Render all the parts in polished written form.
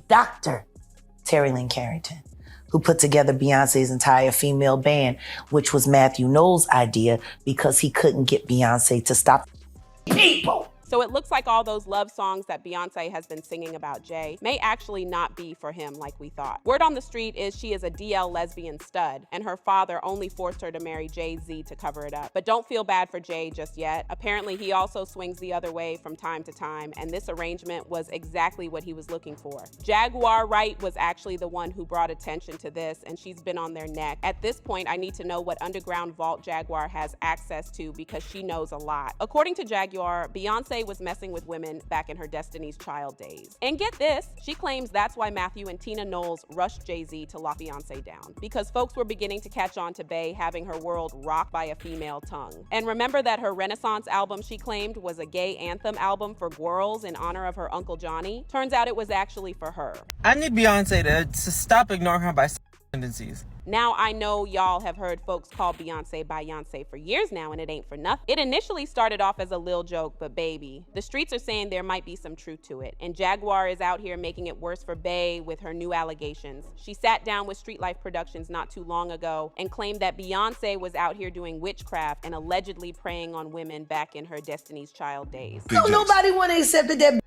Dr. Terry Lynn Carrington, who put together Beyonce's entire female band, which was Matthew Knowles' idea because he couldn't get Beyonce to stop people. So it looks like all those love songs that Beyonce has been singing about Jay may actually not be for him like we thought. Word on the street is she is a DL lesbian stud, and her father only forced her to marry Jay-Z to cover it up. But don't feel bad for Jay just yet. Apparently he also swings the other way from time to time, and this arrangement was exactly what he was looking for. Jaguar Wright was actually the one who brought attention to this, and she's been on their neck. At this point, I need to know what underground vault Jaguar has access to because she knows a lot. According to Jaguar, Beyonce was messing with women back in her Destiny's Child days. And get this, she claims that's why Matthew and Tina Knowles rushed Jay-Z to lock Beyonce down, because folks were beginning to catch on to Bey having her world rocked by a female tongue. And remember that her Renaissance album she claimed was a gay anthem album for girls in honor of her Uncle Johnny? Turns out it was actually for her. I need Beyonce to stop ignoring her bisexual tendencies. Now, I know y'all have heard folks call Beyonce Beyonce for years now, and it ain't for nothing. It initially started off as a lil joke, but baby, the streets are saying there might be some truth to it. And Jaguar is out here making it worse for Bey with her new allegations. She sat down with Street Life Productions not too long ago and claimed that Beyonce was out here doing witchcraft and allegedly preying on women back in her Destiny's Child days. So nobody want to accept that shit.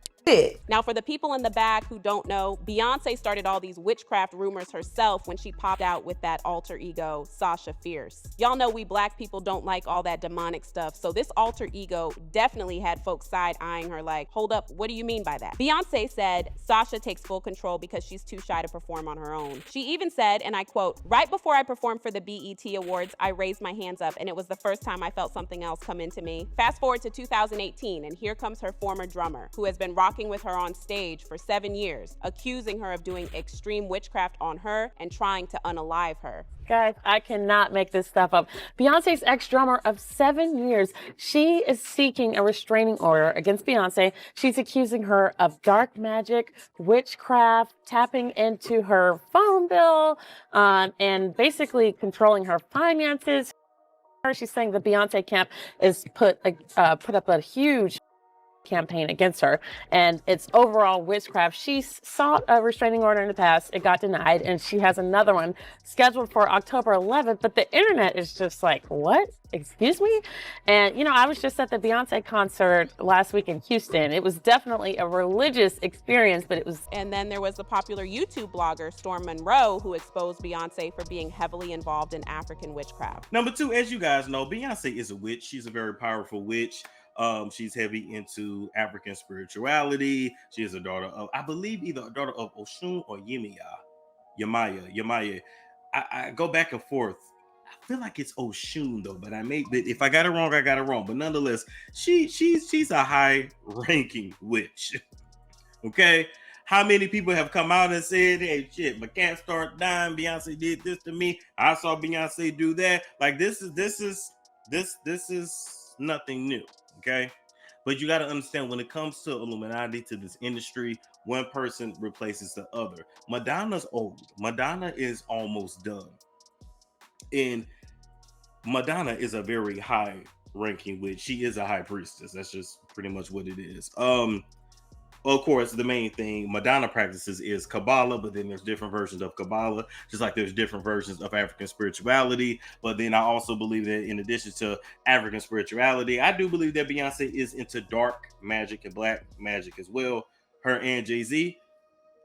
Now, for the people in the back who don't know, Beyonce started all these witchcraft rumors herself when she popped out with that alter ego, Sasha Fierce. Y'all know we black people don't like all that demonic stuff, so this alter ego definitely had folks side-eyeing her like, hold up, what do you mean by that? Beyonce said Sasha takes full control because she's too shy to perform on her own. She even said, and I quote, "Right before I performed for the BET Awards, I raised my hands up and it was the first time I felt something else come into me." Fast forward to 2018 and here comes her former drummer, who has been rocking with her on stage for 7 years, accusing her of doing extreme witchcraft on her and trying to unalive her. Guys, I cannot make this stuff up. Beyonce's ex-drummer of 7 years, she is seeking a restraining order against Beyonce. She's accusing her of dark magic, witchcraft, tapping into her phone bill, and basically controlling her finances. She's saying the Beyonce camp is put up a huge campaign against her, and it's overall witchcraft. She sought a restraining order in the past. It got denied, and she has another one scheduled for October 11th, but the internet is just like, what? Excuse me? And, you know, I was just at the Beyonce concert last week in Houston. It was definitely a religious experience, but it was... And then there was the popular YouTube blogger, Storm Monroe, who exposed Beyonce for being heavily involved in African witchcraft. Number two, as you guys know, Beyonce is a witch. She's a very powerful witch. She's heavy into African spirituality. She is a daughter of, I believe, either a daughter of Oshun or Yemaya. I go back and forth. I feel like it's Oshun though, but if I got it wrong, I got it wrong. But nonetheless, she's a high-ranking witch. Okay, how many people have come out and said, "Hey, shit, my cat started dying. Beyonce did this to me. I saw Beyonce do that." Like this is nothing new. Okay, but you got to understand when it comes to Illuminati, to this industry, one person replaces the other. Madonna's old. Madonna is almost done. And Madonna is a very high ranking witch. She is a high priestess. That's just pretty much what it is. Of course, the main thing Madonna practices is Kabbalah, but then there's different versions of Kabbalah, just like there's different versions of African spirituality. But then I also believe that in addition to African spirituality, I do believe that Beyonce is into dark magic and black magic as well, her and Jay-Z.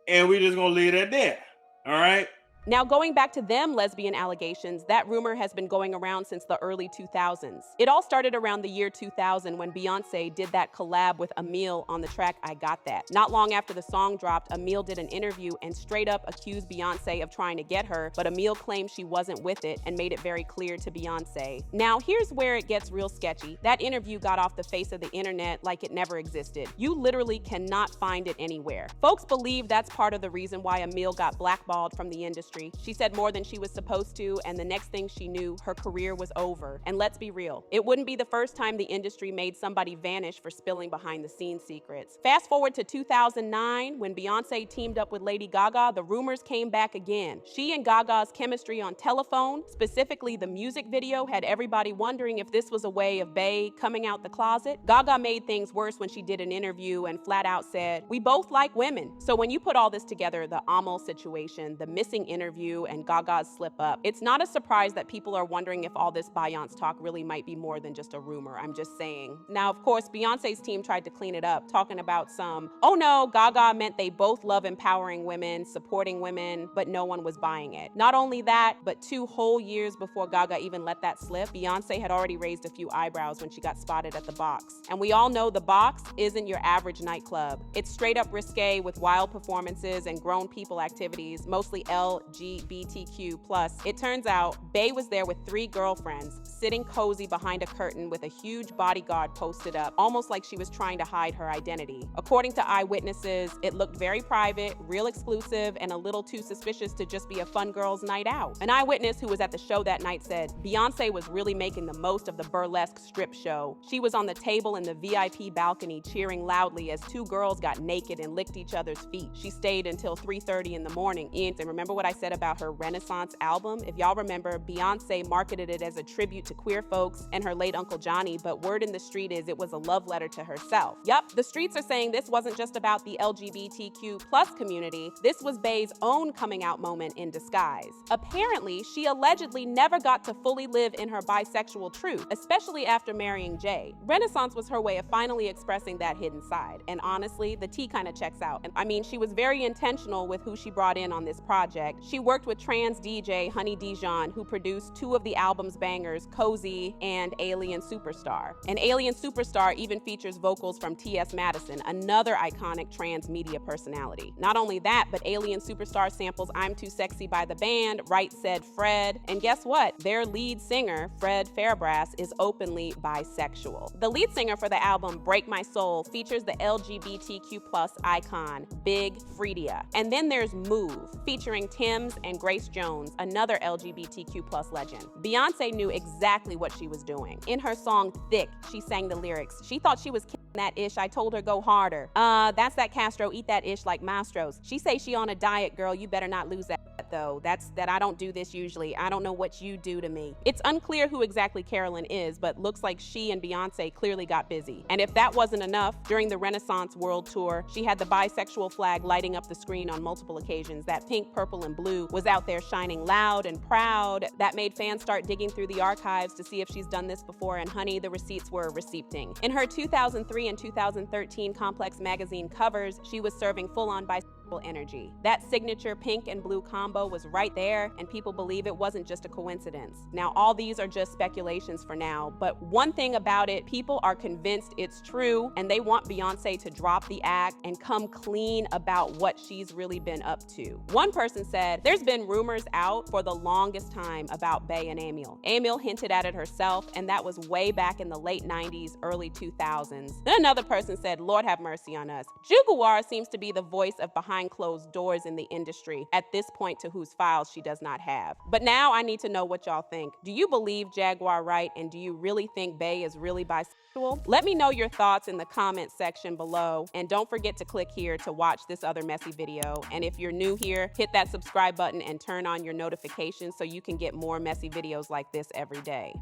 And we're just going to leave it at that. All right. Now, going back to them lesbian allegations, that rumor has been going around since the early 2000s. It all started around the year 2000 when Beyonce did that collab with Emil on the track I Got That. Not long after the song dropped, Emil did an interview and straight up accused Beyonce of trying to get her, but Emil claimed she wasn't with it and made it very clear to Beyonce. Now, here's where it gets real sketchy. That interview got off the face of the internet like it never existed. You literally cannot find it anywhere. Folks believe that's part of the reason why Emil got blackballed from the industry industry. She said more than she was supposed to, and the next thing she knew, her career was over. And let's be real, it wouldn't be the first time the industry made somebody vanish for spilling behind the scenes secrets. Fast forward to 2009, when Beyonce teamed up with Lady Gaga, the rumors came back again. She and Gaga's chemistry on Telephone, specifically the music video, had everybody wondering if this was a way of Bey coming out the closet. Gaga made things worse when she did an interview and flat out said, "We both like women." So when you put all this together, the Amal situation, the missing interview, and Gaga's slip up, it's not a surprise that people are wondering if all this Beyonce talk really might be more than just a rumor. I'm just saying. Now, of course, Beyonce's team tried to clean it up, talking about oh no, Gaga meant they both love empowering women, supporting women, but no one was buying it. Not only that, but 2 whole years before Gaga even let that slip, Beyonce had already raised a few eyebrows when she got spotted at the Box. And we all know the Box isn't your average nightclub. It's straight up risque with wild performances and grown people activities, mostly LGBTQ+. It turns out Bey was there with 3 girlfriends, sitting cozy behind a curtain with a huge bodyguard posted up, almost like she was trying to hide her identity. According to eyewitnesses, it looked very private, real exclusive, and a little too suspicious to just be a fun girls' night out. An eyewitness who was at the show that night said, Beyonce was really making the most of the burlesque strip show. She was on the table in the VIP balcony cheering loudly as 2 girls got naked and licked each other's feet. She stayed until 3:30 in the morning. And remember what I said about her Renaissance album? If y'all remember, Beyonce marketed it as a tribute to queer folks and her late Uncle Johnny, but word in the street is it was a love letter to herself. Yup, the streets are saying this wasn't just about the LGBTQ+ community. This was Bey's own coming out moment in disguise. Apparently, she allegedly never got to fully live in her bisexual truth, especially after marrying Jay. Renaissance was her way of finally expressing that hidden side. And honestly, the tea kind of checks out. And I mean, she was very intentional with who she brought in on this project. She worked with trans DJ Honey Dijon, who produced 2 of the album's bangers, Cozy and Alien Superstar. And Alien Superstar even features vocals from T.S. Madison, another iconic trans media personality. Not only that, but Alien Superstar samples I'm Too Sexy by the band, Right Said Fred, and guess what? Their lead singer, Fred Fairbrass, is openly bisexual. The lead singer for the album, Break My Soul, features the LGBTQ+ icon, Big Freedia. And then there's Move, featuring Tim's and Grace Jones, another LGBTQ+ legend. Beyonce knew exactly what she was doing. In her song Thick, she sang the lyrics. She thought she was that ish, I told her go harder. That's that Castro, eat that ish like Mastros. She say she on a diet, girl, you better not lose that though. That's that I don't do this usually. I don't know what you do to me. It's unclear who exactly Carolyn is, but looks like she and Beyonce clearly got busy. And if that wasn't enough, during the Renaissance World Tour, she had the bisexual flag lighting up the screen on multiple occasions. That pink, purple, and blue was out there shining loud and proud. That made fans start digging through the archives to see if she's done this before, and honey, the receipts were receipting. In her 2003 and 2013 Complex magazine covers, she was serving full-on bisexual energy. That signature pink and blue combo was right there, and people believe it wasn't just a coincidence. Now, all these are just speculations for now, but one thing about it, people are convinced it's true, and they want Beyonce to drop the act and come clean about what she's really been up to. One person said, there's been rumors out for the longest time about Bey and Emil. Emil hinted at it herself, and that was way back in the late 90s, early 2000s. Then another person said, Lord have mercy on us. Jaguar seems to be the voice of behind closed doors in the industry, at this point to whose files she does not have. But now I need to know what y'all think. Do you believe Jaguar Wright, and do you really think Bey is really bisexual? Let me know your thoughts in the comment section below, and don't forget to click here to watch this other messy video. And if you're new here, hit that subscribe button and turn on your notifications so you can get more messy videos like this every day.